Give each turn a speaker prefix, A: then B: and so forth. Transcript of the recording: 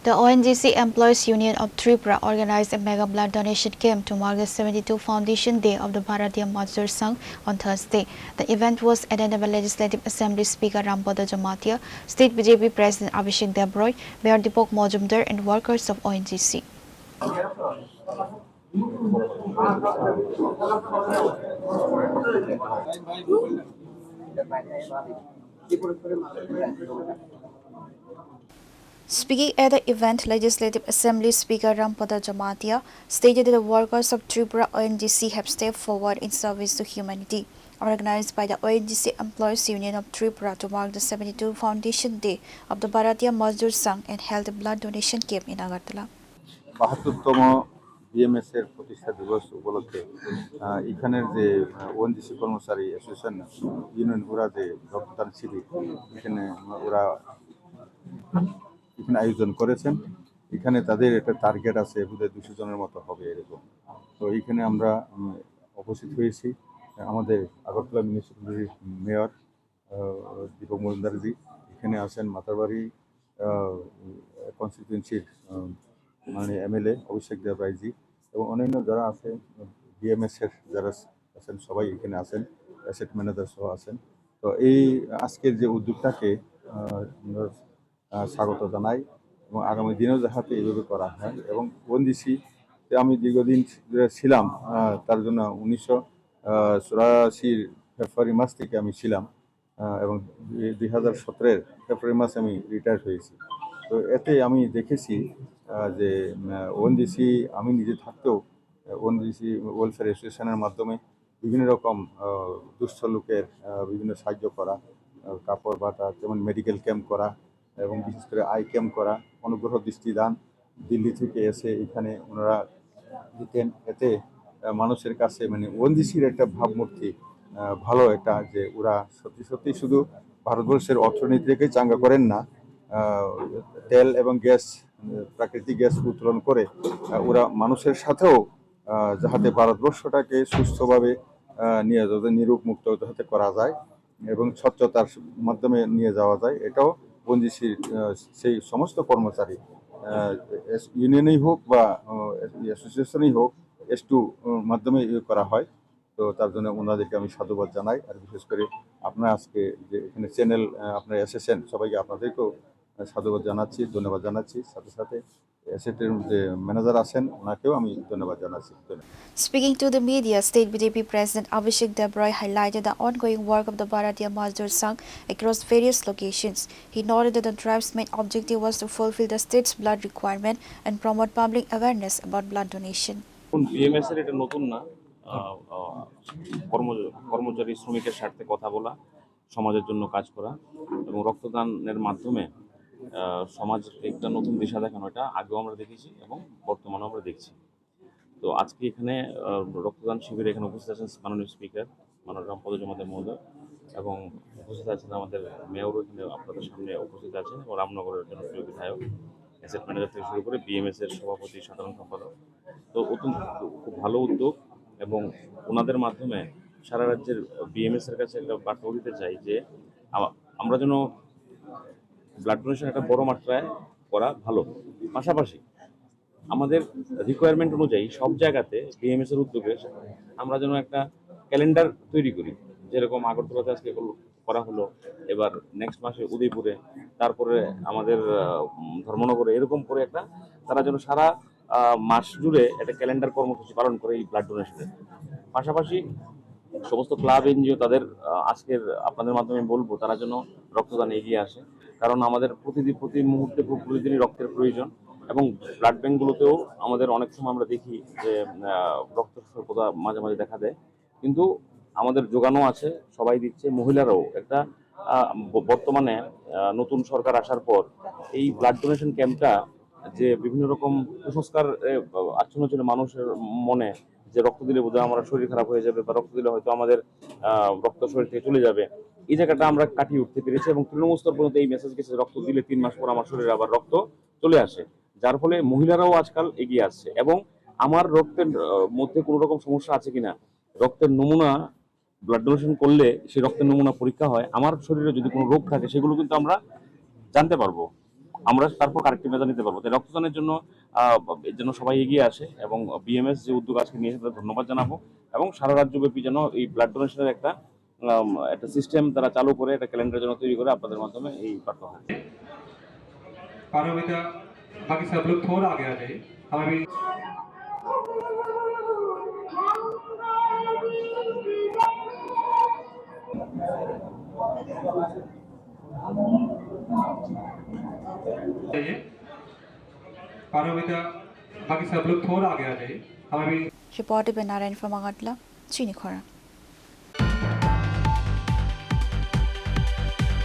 A: The ONGC Employees Union of Tripura organized a mega blood donation camp to mark the 72 Foundation Day of the Bharatiya Mazdoor Sangh on Thursday. The event was attended by Legislative Assembly Speaker Rampada Jamatia, State BJP President Abhishek Debroy, Mayor Deepak Majumdar and workers of ONGC. Speaking at the event, Legislative Assembly Speaker Rampada Jamatia stated that the workers of Tripura ONGC have stepped forward in service to humanity. Organized by the ONGC Employees Union of Tripura to mark the 72 Foundation Day of the Bharatiya Mazdoor Sangh and held a blood donation camp in Agartala.
B: ৭২তম BMS এর প্রতিষ্ঠা দিবস উপলক্ষে এখানের যে ONGC কর্মচারী association union ওরা যে রক্তদান শিবির এখানে ওরা আয়োজন করেছেন। এখানে তাদের একটা টার্গেট আছে, বোধহয় 200 জনের মতো হবে এরকম। তো এইখানে আমরা উপস্থিত হয়েছি। আমাদের আগরতলা মিউনিসিপ্যালিটির মেয়র দীপক মজুমদারজি এখানে আছেন, মাতারবাড়ি কনস্টিটিউয়েন্সির মানে এমএলএ অভিষেক দেবরায়জি এবং অন্যান্য যারা আছে বিএমএস এর যারা আছেন সবাই এখানে আছেন, অ্যাসেট ম্যানেজার সহ আছেন। তো এই আজকের যে উদ্যোগটাকে স্বাগত জানাই এবং আগামী দিনেও যাতে এইভাবে করা হয়। এবং ওএনজিসিতে আমি দীর্ঘদিন ছিলাম, তার জন্য 1984 ফেব্রুয়ারি মাস থেকে আমি ছিলাম এবং 2017 ফেব্রুয়ারি মাসে আমি রিটায়ার হয়েছি। তো এতে আমি দেখেছি যে ওএনজিসি আমি নিজে থাকতেও ওএনজিসি ওয়েলফেয়ার অ্যাসোসিয়েশনের মাধ্যমে বিভিন্ন রকম দুস্থ লোকের বিভিন্ন সাহায্য করা, কাপড় বাটা, যেমন মেডিকেল ক্যাম্প করা এবং বিশেষ করে আই ক্যাম্প করা, অনুগ্রহ দৃষ্টিদান দিল্লি থেকে এসে এখানে ওনারা দিতেন। এতে মানুষের কাছে মানে ওএনজিসির একটা ভাবমূর্তি ভালো একটা, যে ওরা সত্যি সত্যি শুধু ভারতবর্ষের অর্থনীতিকে চাঙ্গা করেন না, তেল এবং গ্যাস, প্রাকৃতিক গ্যাস উত্তোলন করে ওরা মানুষের সাথেও যাতে ভারতবর্ষটাকে সুস্থভাবে নিয়ে যাতে নিরূপ মুক্ত যাতে করা যায় এবং স্বচ্ছতার মাধ্যমে নিয়ে যাওয়া যায়, এটাও ওএনজিসির সেই সমস্ত কর্মচারী ইউনিয়নেই হোক বা অ্যাসোসিয়েশনেই হোক S2 মাধ্যমে করা হয়। তো তার জন্য ওনাদেরকে আমি সাধুবাদ জানাই। আর বিশেষ করে আপনারা আজকে যে এখানে চ্যানেল আপনারা এসেছেন, সবাইকে আপনাদেরকেও সাধুবাদ জানাচ্ছি, ধন্যবাদ জানাচ্ছি। সাথে সাথে অ্যাসেটের যে ম্যানেজার আছেন ওনাকেও আমি ধন্যবাদ জানাচ্ছি।
A: Speaking to the media, State BJP President Abhishek Debroy highlighted the ongoing work of the Bharatiya Mazdoor Sangh across various locations. He noted that the drive's main objective was to fulfill the state's blood requirement and promote public awareness about blood donation.
C: BMS এর এটা নতুন না, কর্মচারী শ্রমিকের স্বার্থে কথা বলা, সমাজের জন্য কাজ করা এবং রক্তদানের মাধ্যমে সমাজকে একটা নতুন দিশা দেখানো, এটা আগেও আমরা দেখেছি এবং বর্তমানেও আমরা দেখছি। তো আজকে এখানে রক্তদান শিবিরে এখানে উপস্থিত আছেন মাননীয় স্পিকার মাননীয় রামপদ জমাতিয়া মহোদয় এবং উপস্থিত আছেন আমাদের মেয়রও এখানে আপনাদের সামনে উপস্থিত আছেন এবং রামনগরের জনপ্রিয় বিধায়ক, অ্যাসেট ম্যানেজার থেকে শুরু করে বিএমএস এর সভাপতি, সাধারণ সম্পাদক। তো অত্যন্ত খুব ভালো উদ্যোগ এবং ওনাদের মাধ্যমে সারা রাজ্যের বিএমএস এর কাছে একটা বার্তা দিতে চাই যে আমরা যেন ব্লাড ডোনেশন একটা বড় মাত্রায় করা ভালো, পাশাপাশি আমাদের রিকোয়ারমেন্ট অনুযায়ী সব জায়গাতে বিএমএস এর উদ্যোগে আমরা যেন একটা ক্যালেন্ডার তৈরি করি। যেরকম আগরতলাতে আজকে করা হলো, এবার নেক্সট মাসে উদয়পুরে, তারপরে আমাদের ধর্মনগরে, এরকম করে একটা তারা যেন সারা মাস জুড়ে একটা ক্যালেন্ডার কর্মসূচি পালন করে এই ব্লাড ডোনেশনের। পাশাপাশি সমস্ত ক্লাব এনজিও তাদের আজকের আপনাদের মাধ্যমে বলবো তারা যেন রক্তদানে এগিয়ে আসে, কারণ আমাদের প্রতি মুহূর্তে প্রতিদিনই রক্তের প্রয়োজন এবং ব্লাড ব্যাঙ্কগুলোতেও আমাদের অনেক সময় আমরা দেখি যে রক্ত স্বল্পতা মাঝে মাঝে দেখা দেয়, কিন্তু আমাদের যোগানো আছে, সবাই দিচ্ছে, মহিলারাও একটা বর্তমানে নতুন সরকার আসার পর এই ব্লাড ডোনেশন ক্যাম্পটা যে বিভিন্ন রকম কুসংস্কার আচ্ছন্ন ছিল মানুষের মনে, যে রক্ত দিলে বোধহয় আমার শরীর খারাপ হয়ে যাবে বা রক্ত দিলে হয়তো আমাদের রক্ত শরীর থেকে চলে যাবে, এই জায়গাটা আমরা কাটিয়ে উঠতে পেরেছি এবং তৃণমূল স্তর পর্যন্ত এই মেসেজ গেছে রক্ত দিলে 3 মাস পর আমার শরীরে আবার রক্ত চলে আসে, যার ফলে মহিলারাও আজকাল এগিয়ে আসছে। এবং আমার রক্তের মধ্যে কোনো রকম সমস্যা আছে কিনা, রক্তের নমুনা ব্লাড ডোনেশন করলে সেই রক্তের নমুনা পরীক্ষা হয়, আমার শরীরে যদি কোনো রোগ থাকে সেগুলো কিন্তু আমরা জানতে পারবো। আমরা তারপর কারেক্টিভ মেজার নিতে পারবো। তাই রক্তদানের জন্য এর জন্য সবাই এগিয়ে আসে এবং বিএমএস যে উদ্যোগ আজকে নিয়েছে তাদের ধন্যবাদ জানাবো এবং সারা রাজ্যব্যাপী যেন এই ব্লাড ডোনেশনের একটা সিস্টেম তারা চালু করে, একটা ক্যালেন্ডার যেন তৈরি করে আপনাদের মাধ্যমে এই বার্তা হয়।
D: पारोमिता बाकी सब लोग थोड़ा आगे आ जाइए। हमें भी जाइए। पारोमिता बाकी सब लोग थोड़ा आगे आ जाइए। हमें भी
A: Reported by Narayan from Agatla, Chini Khora.